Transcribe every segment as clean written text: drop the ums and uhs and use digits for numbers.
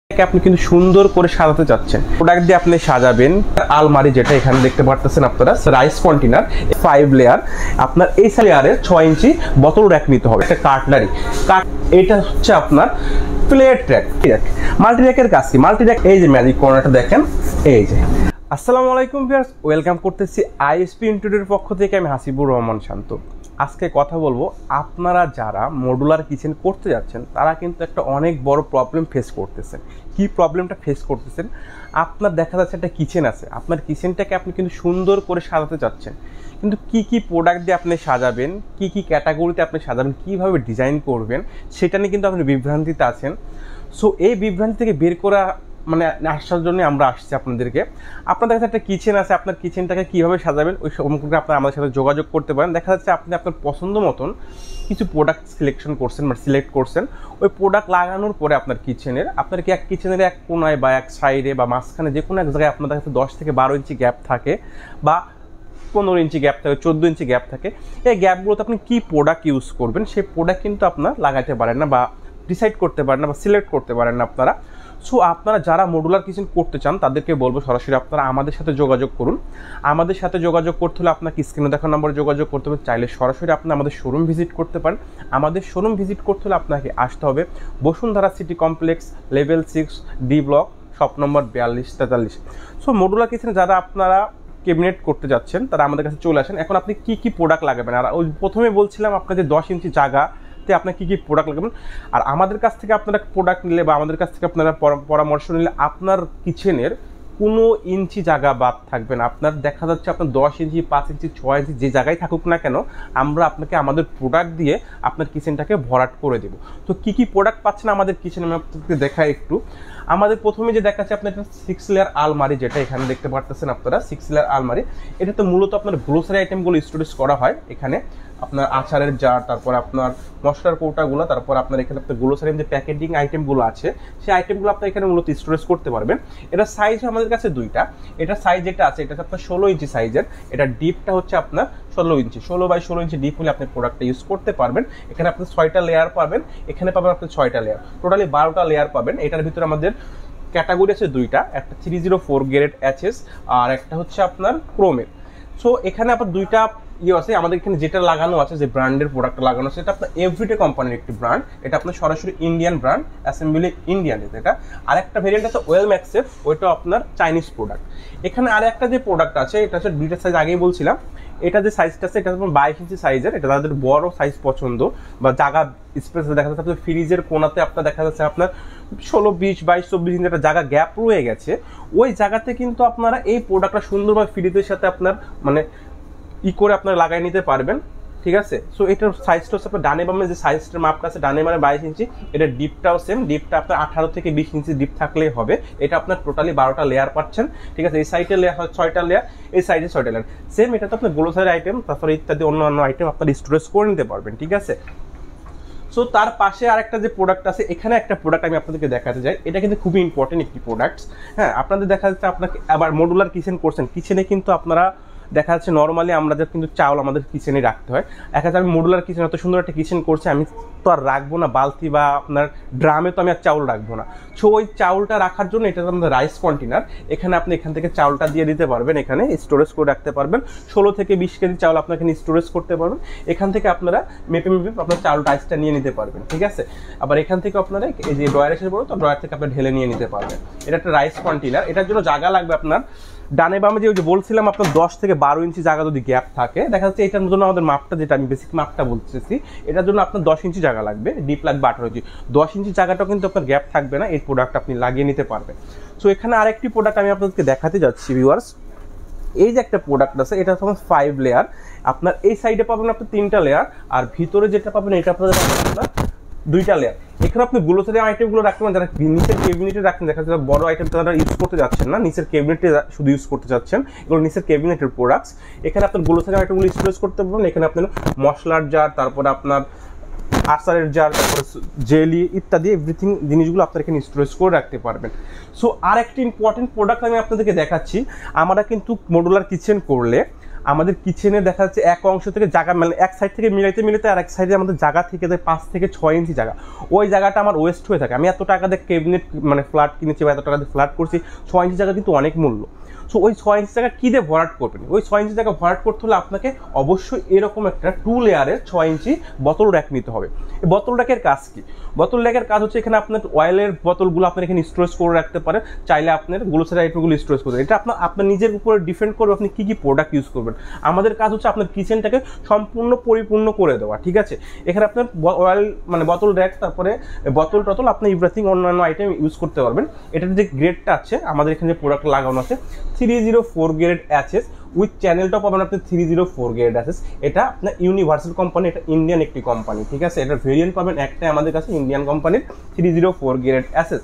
আপনি কিন্তু সুন্দর করে সাজাতে চাচ্ছেন, প্রোডাক্ট দিয়ে আপনি সাজাবেন। আলমারি যেটা এখানে দেখতে পারতেছেন আপনারা, রাইস কন্টেনার 5 লেয়ার, আপনার এই লেয়ারে 6 ইঞ্চি বোতল র‍্যাক নিতে হবে। একটা কাটলারি, এটা হচ্ছে আপনার প্লেট র‍্যাক। মাল্টি র‍্যাকের কাজ কি? মাল্টি র‍্যাক, এই যে ম্যাজিক কর্নারটা দেখেন, এই যে। আসসালামু আলাইকুম ভিউয়ার্স, ওয়েলকাম করতেছি আইএসপি ইন্টিরিয়রের পক্ষ থেকে। আমি হাসিবুর রহমান শান্ত। আজকে কথা বলবো, আপনারা যারা মডুলার কিচেন করতে যাচ্ছেন তারা কিন্তু একটা অনেক বড় প্রবলেম ফেস করতেছেন। কি প্রবলেমটা ফেস করতেছেন? আপনার দেখা যাচ্ছে একটা কিচেন আছে, আপনার কিচেনটাকে আপনি কিন্তু সুন্দর করে সাজাতে চাচ্ছেন, কিন্তু কি কি প্রোডাক্ট দিয়ে আপনি সাজাবেন, কি কি ক্যাটাগরিতে আপনি সাজাবেন, কিভাবে ডিজাইন করবেন, সেটা নিয়ে কিন্তু আপনি বিভ্রান্তিতে আছেন। সো এই বিভ্রান্তি থেকে বের করা আসার জন্য আমরা আসছি আপনাদেরকে। আপনার দেখা যাচ্ছে একটা কিচেন আছে, আপনার কিচেনটাকে কীভাবে সাজাবেন ওই সম্পর্কে আপনারা আমাদের সাথে যোগাযোগ করতে পারেন। দেখা যাচ্ছে আপনি আপনার পছন্দ মতন কিছু প্রোডাক্ট সিলেকশন করছেন বা সিলেক্ট করছেন, ওই প্রোডাক্ট লাগানোর পরে আপনার কিচেনের এক কিচেনের এক কোনায় বা এক সাইডে বা মাঝখানে যে কোনো এক জায়গায় আপনার কাছে 10 থেকে 12 ইঞ্চি গ্যাপ থাকে বা 15 ইঞ্চি গ্যাপ থাকে, 14 ইঞ্চি গ্যাপ থাকে। এই গ্যাপগুলোতে আপনি কী প্রোডাক্ট ইউজ করবেন সেই প্রোডাক্ট কিন্তু আপনার লাগাইতে পারেন না বা ডিসাইড করতে পারেন না বা সিলেক্ট করতে পারেন না আপনারা। সো আপনারা যারা মডুলার কিচেন করতে চান তাদেরকে বলবো সরাসরি আপনারা আমাদের সাথে যোগাযোগ করুন। আমাদের সাথে যোগাযোগ করতে হলে আপনাকে স্ক্রিনে দেখানো নম্বরে যোগাযোগ করতে হবে। চাইলে সরাসরি আপনি আমাদের শোরুম ভিজিট করতে পারেন। আমাদের শোরুম ভিজিট করতে হলে আপনাকে আসতে হবে Bashundhara city complex, level 6, D block, shop number 4243। So modular কিচেনে যারা আপনারা ক্যাবিনেট করতে যাচ্ছেন তারা আমাদের কাছে চলে আসেন। এখন আপনি কি কি প্রোডাক্ট লাগাবেন, আর ওই প্রথমে বলছিলাম আপনাদের 10 ইঞ্চি জায়গা আপনার কি কি প্রোডাক্ট লাগাবেন। আর আমাদের কাছ থেকে আপনারা প্রোডাক্ট নিলে বা আমাদের কাছ থেকে আপনারা পরামর্শ নিলে আপনার কিচেনের কোনো ইঞ্চি জায়গা বাদ থাকবে না। আপনার দেখা যাচ্ছে আপনার 10 ইঞ্চি, 5 ইঞ্চি, 6 ইঞ্চি যে জায়গায় থাকুক না কেন, আমরা আপনাকে আমাদের প্রোডাক্ট দিয়ে আপনার কিচেনটাকে ভরাট করে দেবো। তো কি কি প্রোডাক্ট পাচ্ছেন আমাদের কিচেনে আমি আপনাদেরকে দেখাই একটু। আমাদের প্রথমে যে দেখাচ্ছে আপনার 6 লেয়ার আলমারি, যেটা এখানে দেখতে পারতেছেন আপনারা 6 লেয়ার আলমারি। এটাতে মূলত আপনার গ্রোসারি আইটেমগুলো স্টোরেজ করা হয়। এখানে আপনার আচারের জার, তারপর আপনার মশলার কৌটাগুলো, তারপর আপনার এখানে আপনার গ্রোসারি যে প্যাকেটিং আইটেমগুলো আছে সেই আইটেমগুলো আপনার এখানে মূলত স্টোরেজ করতে পারবেন। এটা সাইজ আমাদের কাছে দুইটা। এটা সাইজ যেটা আছে এটা হচ্ছে আপনার 16 ইঞ্চি সাইজের। এটা ডিপটা হচ্ছে আপনার 16 ইঞ্চি, 16 বাই 16 ইঞ্চি ডিপ হলে আপনি প্রোডাক্টটা ইউজ করতে পারবেন। এখানে আপনি 6টা লেয়ার পাবেন, এখানে পাবেন আপনি 6টা লেয়ার, টোটালি 12টা লেয়ার পাবেন। এটার ভিতরে আমাদের ক্যাটাগরি আছে দুইটা, একটা 304 গ্রেড এইচএস আর একটা হচ্ছে আপনার ক্রোমের। সো এখানে আপনার দুইটা আছে। আমাদের এখানে যেটা লাগানো আছে, যে ব্র্যান্ডের প্রোডাক্ট লাগানো আছে, এটা আপনার এভরিডে কোম্পানির একটি ব্র্যান্ড। এটা আপনার সরাসরি ইন্ডিয়ান ব্র্যান্ড, অ্যাসেম্বলি ইন্ডিয়ান এটা। আর একটা ভেরিয়েন্ট আছে ওয়েল ম্যাক্সের, ওইটা আপনার চাইনিজ প্রোডাক্ট। এখানে আর একটা যে প্রোডাক্ট আছে এটা হচ্ছে দুইটা সাইজ, আগেই বলছিলাম। এটা যে সাইজটা আছে এটা আপনার 22 ইঞ্চি সাইজের। এটা তাদের বড় সাইজ পছন্দ বা জায়গা স্পেস দেখা যাচ্ছে আপনার ফ্রিজের কোনাতে আপনার দেখা যাচ্ছে আপনার 16, 20, 22, 24 ইঞ্চি একটা জায়গা গ্যাপ রয়ে গেছে। ওই জায়গাতে কিন্তু আপনারা এই প্রোডাক্টটা সুন্দরভাবে ফ্রিজের সাথে আপনার করে আপনারা লাগাই নিতে পারবেন। ঠিক আছে। সো এটার সাইজটা হচ্ছে আপনার ডানে বামে যে সাইজটার মাপটা আছে, ডানে মানে 22 ইঞ্চি, এটা ডিপটাও সেম। ডিপটা আপনার 18 থেকে 20 ইঞ্চি ডিপ থাকলেই হবে। এটা আপনার টোটালি 12টা লেয়ার পাচ্ছেন। ঠিক আছে। এই সাইডে লেয়ার হয় 6টা লেয়ার, এই সাইডে 6টা লেয়ার সেম। এটা তো আপনার গ্লোসারি আইটেম, তারপরে ইত্যাদি অন্যান্য আইটেম আপনার স্টোরেজ করে নিতে পারবেন। ঠিক আছে। সো তার পাশে আরেকটা যে প্রোডাক্ট আছে, এখানে একটা প্রোডাক্ট আমি আপনাদেরকে দেখাতে চাই। এটা কিন্তু খুবই ইম্পর্টেন্ট একটি প্রোডাক্ট। হ্যাঁ, আপনাদের দেখা যাচ্ছে আপনাকে আবার মডুলার কিচেন করছেন, কিচেনে কিন্তু আপনারা দেখা যাচ্ছে নর্মালি আমাদের কিন্তু চাউল আমাদের কিচেনে রাখতে হয়। দেখা যাচ্ছে আমি মডুলার কিচেন এত সুন্দর একটা কিচেন করছি, আমি তো আর রাখবো না বালতি বা আপনার ড্রামে, তো আমি আর চাউল রাখবো না। সো ওই চাউলটা রাখার জন্য এটা আমাদের রাইস কন্টেনার। এখানে আপনি এখান থেকে চাউলটা দিয়ে দিতে পারবেন, এখানে স্টোরেজ করে রাখতে পারবেন। 16 থেকে 20 কেজি চাউল আপনার এখানে স্টোরেজ করতে পারবেন। এখান থেকে আপনারা মেপে আপনার চাউল রাইসটা নিয়ে নিতে পারবেন। ঠিক আছে। আবার এখান থেকে আপনারা এই যে ড্রয়ার এসে পড়ো, তো ড্রয়ার থেকে আপনার ঢেলে নিয়ে নিতে পারবেন। এটা একটা রাইস কন্টেনার। এটার জন্য জায়গা লাগবে আপনার ডানে বামে যে বলছিলাম আপনার 10 থেকে 12 ইঞ্চি জায়গা যদি গ্যাপ থাকে, দেখা যাচ্ছে এটার জন্য আমাদের মাপটা, যেটা আমি বেসিক মাপটা বলতেছি, এটার জন্য আপনার 10 ইঞ্চি জায়গা লাগবে, ডিপ লাগবে 18 ইঞ্চি। 10 ইঞ্চি জায়গাটাও কিন্তু আপনার গ্যাপ থাকবে না, এই প্রোডাক্ট আপনি লাগিয়ে নিতে পারবেন। সো এখানে আরেকটি প্রোডাক্ট আমি আপনাদেরকে দেখাতে যাচ্ছি ভিউয়ার্স। এই যে একটা প্রোডাক্ট আছে, এটা হচ্ছে 5 লেয়ার। আপনার এই সাইডে পাবেন আপনার 3টা লেয়ার, আর ভিতরে যেটা পাবেন এটা আপনাদের 2টা লেয়ার। এখানে আপনি গ্লোসারি আইটেমগুলো রাখতে পারেন, যারা নিচের ক্যাবিনেটে রাখেন, দেখা যাচ্ছে বড় আইটেম তারা ইউজ করতে যাচ্ছেন না, নিচের ক্যাবিনেটে শুধু ইউজ করতে যাচ্ছেন, এগুলো নিচের ক্যাবিনেটের প্রোডাক্টস। এখানে আপনার গ্লোসারি আইটেমগুলো স্টোরেজ করতে পারবেন। এখানে আপনার মশলার জার, তারপরে আপনার আচারের জার, তারপরে জেলি ইত্যাদি এভরিথিং জিনিসগুলো আপনারা এখানে স্টোরেজ করে রাখতে পারবেন। সো আর একটি ইম্পর্টেন্ট প্রোডাক্ট আমি আপনাদেরকে দেখাচ্ছি। আমরা কিন্তু মডুলার কিচেন করলে আমাদের কিচেনে দেখা যাচ্ছে এক অংশ থেকে জায়গা মানে এক সাইড থেকে মিলাইতে আর এক সাইডে আমাদের জায়গা থেকে যায় 5 থেকে 6 ইঞ্চি জায়গা, ওই জায়গাটা আমার ওয়েস্ট হয়ে থাকে। আমি এত টাকা দিয়ে ক্যাবিনেট মানে ফ্ল্যাট কিনেছি বা এত টাকা দিয়ে ফ্ল্যাট করছি, 6 ইঞ্চি জায়গা কিন্তু অনেক মূল্য। সো ওই 6 ইঞ্চি জায়গা কী দিয়ে ভরাট করবেন? ওই 6 ইঞ্চি জায়গা ভরাট করতে হলে আপনাকে অবশ্যই এরকম একটা 2 লেয়ারের 6 ইঞ্চি বোতল র্যাক নিতে হবে। এই বোতল র্যাকের কাজ কি? বোতল র্যাকের কাজ হচ্ছে এখানে আপনার অয়েলের বোতলগুলো আপনার এখানে স্টোরেজ করে রাখতে পারেন, চাইলে আপনার গ্লোসারাইটগুলো স্টোরেজ করতে। এটা আপনার নিজের উপরে ডিপেন্ড করবে আপনি কী কী প্রোডাক্ট ইউজ করবেন। আমাদের কাজ হচ্ছে আপনার কিচেনটাকে সম্পূর্ণ পরিপূর্ণ করে দেওয়া, ঠিক আছে? এখানে আপনার অয়েল মানে বোতল র্যাক, তারপরে বোতল টতল আপনি এভরিথিং অন্যান্য আইটেম ইউজ করতে পারবেন। এটার যে গ্রেডটা আছে আমাদের এখানে যে প্রোডাক্ট লাগানো আছে 304 গ্রেড অ্যাচেস উইথ চ্যানেলটাও পাবেন আপনি 304 গ্রেড অ্যাসেস। এটা আপনার ইউনিভার্সাল কোম্পানি, এটা ইন্ডিয়ান একটি কোম্পানি, ঠিক আছে? এটা ভেরিয়েন্ট পাবেন একটাই আমাদের কাছে ইন্ডিয়ান কোম্পানির 304 গ্রেড অ্যাসেস।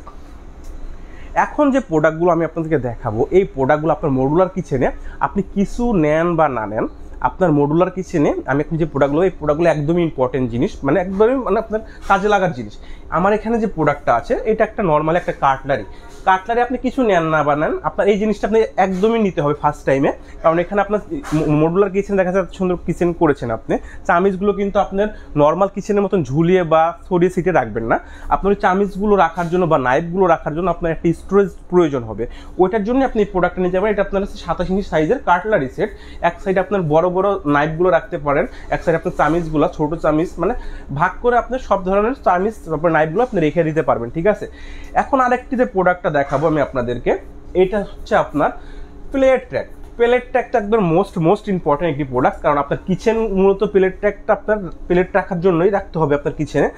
এখন যে প্রোডাক্টগুলো আমি আপনাদেরকে দেখাবো, এই প্রোডাক্টগুলো আপনার মডুলার কিচেনে আপনি কিছু নেন বা না নেন, আপনার মডুলার কিচেনে আমি এখন যে প্রোডাক্টগুলো, এই প্রোডাক্টগুলো একদমই ইম্পর্টেন্ট জিনিস, মানে একদমই মানে আপনার কাজে লাগার জিনিস। আমার এখানে যে প্রোডাক্টটা আছে এটা একটা নর্মালি একটা কাটলারি আপনি কিছু নেন না বানান, আপনার এই জিনিসটা আপনি একদমই নিতে হবে ফার্স্ট টাইমে। কারণ এখানে আপনার মডুলার কিচেন দেখা যাচ্ছে সুন্দর কিচেন করেছেন আপনি, চামিচগুলো কিন্তু আপনার নর্মাল কিচেনের মতন ঝুলিয়ে বা সরিয়ে সিটে রাখবেন না। আপনার ওই চামিচগুলো রাখার জন্য বা নাইফগুলো রাখার জন্য আপনার একটা স্টোরেজ প্রয়োজন হবে, ওইটার জন্য আপনি এই প্রোডাক্টটা নিতে পারেন। এটা আপনার 27 ইঞ্চি সাইজের কাটলারি সেট। এক সাইডে আপনার বড় বড় নাইফগুলো রাখতে পারেন, এক সাইডে আপনার চামিচগুলো ছোটো চামিচ মানে ভাগ করে আপনার সব ধরনের চামিচ তারপর নাইফগুলো আপনি রেখে দিতে পারবেন, ঠিক আছে? এখন আরেকটি যে প্রোডাক্টটা দেখাবো আমি আপনাদেরকে, এটা হচ্ছে আপনার প্লেট ট্র্যাক। প্লেট ট্র্যাকটা একদম মোস্ট ইম্পর্টেন্ট একটি প্রোডাক্ট, কারণ আপনার কিচেন মূলত প্লেট ট্র্যাকটা আপনার প্লেট রাখার জন্যই রাখতে হবে আপনার কিচেনে।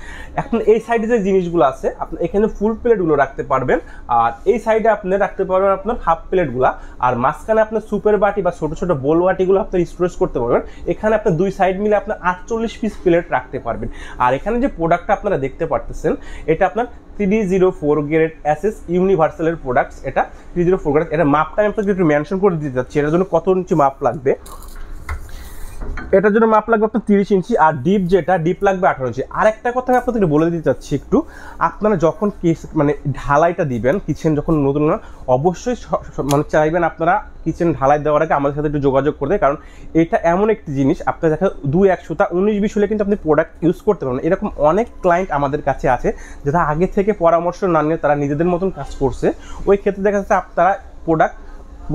এখন এই সাইডে যে জিনিসগুলো আছে আপনি এখানে ফুল প্লেটগুলো রাখতে পারবেন, আর এই সাইডে আপনি রাখতে পারবেন আপনার হাফ প্লেটগুলো, আর মাঝখানে আপনার সুপের বাটি বা ছোটো ছোটো বোল বাটিগুলো আপনার স্টোরেজ করতে পারবেন। এখানে আপনার দুই সাইড মিলে আপনার 48 পিস প্লেট রাখতে পারবেন। আর এখানে যে প্রোডাক্টটা আপনারা দেখতে পারতেছেন এটা আপনার 304 গ্রেড অ্যাসেস ইউনিভার্সালের প্রোডাক্টস। এটা 304 গ্রেড। এটা মাপটা আমি আপনাকে একটু মেনশন করে দিতে যাচ্ছি, এটার জন্য কত ইঞ্চি মাপ লাগবে। এটার জন্য মাপ লাগবে আপনার 30 ইঞ্চি, আর ডিপ লাগবে 18 ইঞ্চি। আর একটা কথা আমি আপনাদের বলে দিতে চাচ্ছি একটু, আপনারা যখন মানে ঢালাইটা দিবেন কিচেন যখন নতুন, অবশ্যই মানে চাইবেন আপনারা কিচেন ঢালাই দেওয়ার আগে আমাদের সাথে একটু যোগাযোগ করতে, কারণ এটা এমন একটি জিনিস আপনার দেখা 2-100 19-20 হলে কিন্তু আপনি প্রোডাক্ট ইউজ করতে পারবেন। এরকম অনেক ক্লায়েন্ট আমাদের কাছে আছে যারা আগে থেকে পরামর্শ না নিয়ে তারা নিজেদের মতন কাজ করছে, ওই ক্ষেত্রে দেখা যাচ্ছে আপনারা প্রোডাক্ট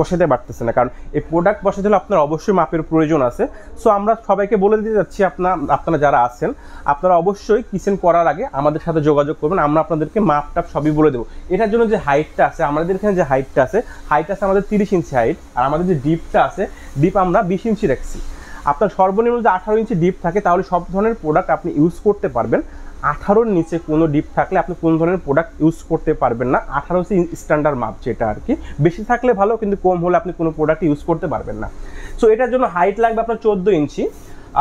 বসাতে পারতেছে না, কারণ এই প্রোডাক্ট বসাতে হলে আপনার অবশ্যই মাপের প্রয়োজন আছে। সো আমরা সবাইকে বলে দিতে যাচ্ছি আপনারা যারা আছেন আপনারা অবশ্যই কিচেন করার আগে আমাদের সাথে যোগাযোগ করবেন, আমরা আপনাদেরকে মাপটাপ সবই বলে দেবো। এটার জন্য যে হাইটটা আছে আমাদের এখানে যে হাইটটা আছে আমাদের 30 ইঞ্চি হাইট, আর আমাদের যে ডিপটা আছে ডিপ আমরা 20 ইঞ্চি রাখছি। আপনার সর্বনিম্ন যে 18 ইঞ্চি ডিপ থাকে তাহলে সব ধরনের প্রোডাক্ট আপনি ইউজ করতে পারবেন। 18-র নিচে কোনো ডিপ থাকলে আপনি কোন ধরনের প্রোডাক্ট ইউজ করতে পারবেন না। 18 হচ্ছে স্ট্যান্ডার্ড মাপ যেটা আর কি, বেশি থাকলে ভালো কিন্তু কম হলে আপনি কোনো প্রোডাক্ট ইউজ করতে পারবেন না। সো এটার জন্য হাইট লাগবে আপনার 14 ইঞ্চি।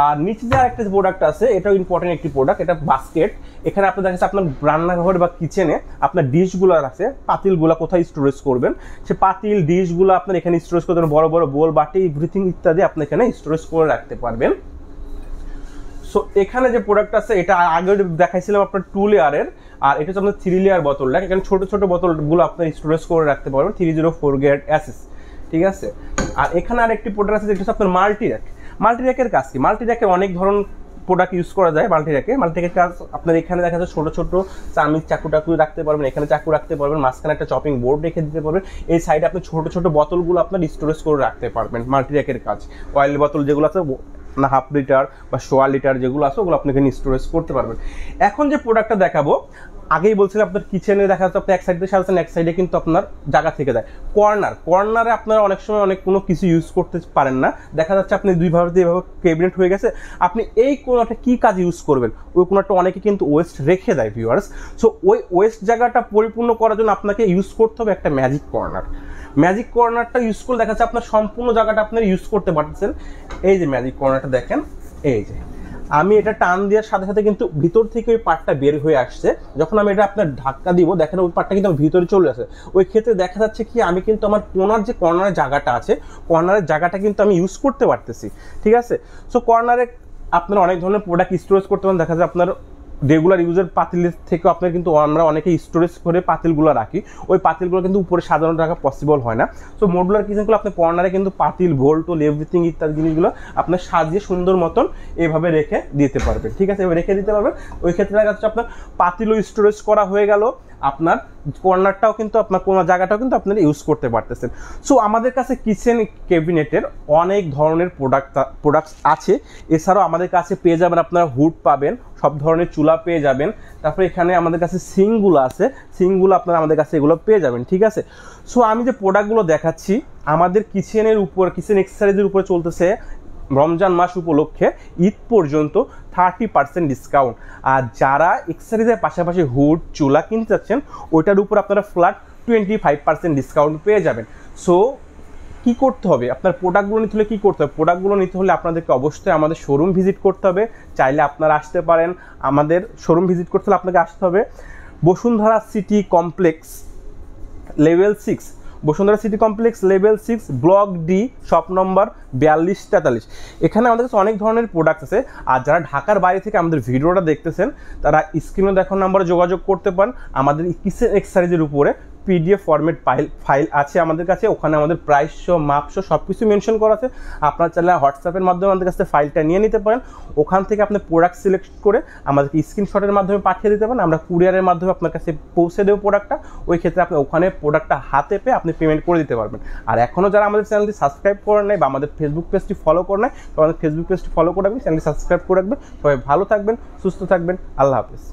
আর নিচে যে আরেকটা প্রোডাক্ট আছে এটাও ইম্পর্টেন্ট একটি প্রোডাক্ট, এটা বাস্কেট। এখানে আপনার দেখা যাচ্ছে আপনার রান্নাঘর বা কিচেনে আপনার ডিশগুলো আছে, পাতিলগুলো কোথায় স্টোরেজ করবেন, সে পাতিল ডিশগুলো আপনার এখানে স্টোরেজ করতে পারবেন, বড় বড় বোল বাটি এভরিথিং ইত্যাদি আপনি এখানে স্টোরেজ করে রাখতে পারবেন। সো এখানে যে প্রোডাক্ট আছে এটা আগে দেখাইছিলাম আপনার 2 লেয়ারের, আর এটা হচ্ছে আপনার 3 লেয়ার বোতল। এখানে ছোট ছোট বোতলগুলো আপনার স্টোরেজ করে রাখতে পারবেন 304 গ্রেড অ্যাসেস, ঠিক আছে? আর এখানে আরেকটি প্রোডাক্ট আছে যেটা হচ্ছে আপনার মাল্টি র্যাকের কাজ কি? মাল্টি র্যাকে অনেক ধরনের প্রোডাক্ট ইউজ করা যায়। মাল্টি র্যাকের কাজ আপনার এখানে দেখা যাচ্ছে ছোট ছোট চামিচ চাকু রাখতে পারবেন, এখানে চাকু রাখতে পারবেন, মাঝখানে একটা চপিং বোর্ড রেখে দিতে পারবেন। এই সাইডে আপনি ছোট ছোট বোতলগুলো আপনার স্টোরেজ করে রাখতে পারবেন। মাল্টি র্যাকের কাজ অয়েল বোতল যেগুলো আছে না 1/2 লিটার বা 1.25 লিটার যেগুলো আছে ওগুলো আপনি এখানে স্টোরেজ করতে পারবেন। এখন যে প্রোডাক্টটা দেখাবো, আগেই বলছিলাম আপনার কিচেনে দেখা যাচ্ছে আপনি এক সাইড দিয়ে সাজাচ্ছেন, এক সাইডে কিন্তু আপনার জায়গা থেকে যায়। কর্নারে আপনারা অনেক সময় অনেক কোনো কিছু ইউজ করতে পারেন না, দেখা যাচ্ছে আপনি দুইভাবে ক্যাবিনেট হয়ে গেছে, আপনি এই কোণাটা কি কাজ ইউজ করবেন? ওই কোণাটা অনেকে কিন্তু ওয়েস্ট রেখে দেয় ভিউয়ার্স। সো ওই ওয়েস্ট জায়গাটা পরিপূর্ণ করার জন্য আপনাকে ইউজ করতে হবে একটা ম্যাজিক কর্নারটা ইউজ করে দেখা যাচ্ছে আপনার সম্পূর্ণ জায়গাটা আপনারা ইউজ করতে পারতেছেন। এই যে ম্যাজিক কর্নারটা দেখেন, এই যে আমি এটা টান দেওয়ার সাথে সাথে কিন্তু ভিতর থেকে ওই পার্টটা বের হয়ে আসছে। যখন আমি এটা আপনার ধাক্কা দিব দেখেন ওই পার্টটা কিন্তু আমার ভিতরে চলে আসে। ওই ক্ষেত্রে দেখা যাচ্ছে কি আমি কিন্তু আমার কর্নারের জায়গাটা আছে, কর্নারের জায়গাটা কিন্তু আমি ইউজ করতে পারতেছি, ঠিক আছে? সো কর্নারে আপনার অনেক ধরনের প্রোডাক্ট স্টোরেজ করতে পারেন। দেখা যায় আপনার রেগুলার ইউজের পাতিলের থেকেও আপনার কিন্তু আমরা অনেকে স্টোরেজ করে পাতিলগুলো রাখি, ওই পাতিলগুলো কিন্তু উপরে সাজানো রাখা পসিবল হয় না। সো মডুলার কিচেনগুলো আপনি কর্নারে কিন্তু পাতিল, ভোল্টোল, এভরিথিং ইত্যাদি জিনিসগুলো আপনার সাজিয়ে সুন্দর মতন এইভাবে রেখে দিতে পারবেন, ঠিক আছে, রেখে দিতে পারবেন। ওই ক্ষেত্রে দেখা যাচ্ছে আপনার পাতিলও স্টোরেজ করা হয়ে গেল, আপনার কর্নারটাও কিন্তু আপনার কোনো জায়গাটাও কিন্তু আপনারা ইউজ করতে পারতেছেন। সো আমাদের কাছে কিচেন ক্যাবিনেটের অনেক ধরনের প্রোডাক্টস আছে। এছাড়াও আমাদের কাছে পেয়ে যাবেন আপনারা হুড পাবেন, সব ধরনের চুলা পেয়ে যাবেন। তারপরে এখানে আমাদের কাছে সিঙ্কগুলো আছে, সিঙ্কগুলো আপনারা আমাদের কাছে এগুলো পেয়ে যাবেন, ঠিক আছে। সো আমি যে প্রোডাক্টগুলো দেখাচ্ছি আমাদের কিচেনের উপর, কিচেন এক্সেসরিজের উপরে চলতেছে রমজান মাস উপলক্ষে ঈদ পর্যন্ত 30% ডিসকাউন্ট। আর যারা এক্সেসরিজের পাশাপাশি হুড, চুলা কিনতে চাচ্ছেন ওইটার উপর আপনারা ফ্ল্যাট 25% ডিসকাউন্ট পেয়ে যাবেন। সো কি করতে হবে, আপনার প্রোডাক্টগুলো নিতে হলে কী করতে হবে? প্রোডাক্টগুলো নিতে হলে আপনাদেরকে অবশ্যই আমাদের শোরুম ভিজিট করতে হবে। চাইলে আপনারা আসতে পারেন, আমাদের শোরুম ভিজিট করতে হলে আপনাকে আসতে হবে Bashundhara city complex level 6, Bashundhara city complex level 6, block D, shop number 4243। এখানে আমাদের কাছে অনেক ধরনের প্রোডাক্ট আছে। আর যারা ঢাকার বাইরে থেকে আমাদের ভিডিওটা দেখতেছেন তারা স্ক্রিনে দেখানো নম্বরে যোগাযোগ করতে পারেন। আমাদের কিচেন এক্সেসরিজের উপরে PDF ফরম্যাট ফাইল আছে আমাদের কাছে, ওখানে আমাদের প্রাইস সহ, মাপ সহ সব কিছু মেনশন করা আছে। আপনারা চাইলে হোয়াটসঅ্যাপের মাধ্যমে আমাদের কাছে ফাইলটা নিয়ে নিতে পারেন। ওখান থেকে আপনি প্রোডাক্ট সিলেক্ট করে আমাদেরকে স্ক্রিনশটের মাধ্যমে পাঠিয়ে দিতে পারেন, আমরা কুরিয়ারের মাধ্যমে আপনার কাছে পৌঁছে দেবো প্রোডাক্টটা। ওই ক্ষেত্রে আপনি ওখানে প্রোডাক্টটা হাতে পেয়ে আপনি পেমেন্ট করে দিতে পারবেন। আর এখনও যারা আমাদের চ্যানেলটি সাবস্ক্রাইব করেন নাই বা আমাদের ফেসবুক পেজটি ফলো করেন নাই, তো আমাদের ফেসবুক পেজটি ফলো করে রাখবেন, চ্যানেলটি সাবস্ক্রাইব করে রাখবেন। সবাই ভালো থাকবেন, সুস্থ থাকবেন, আল্লাহ হাফেজ।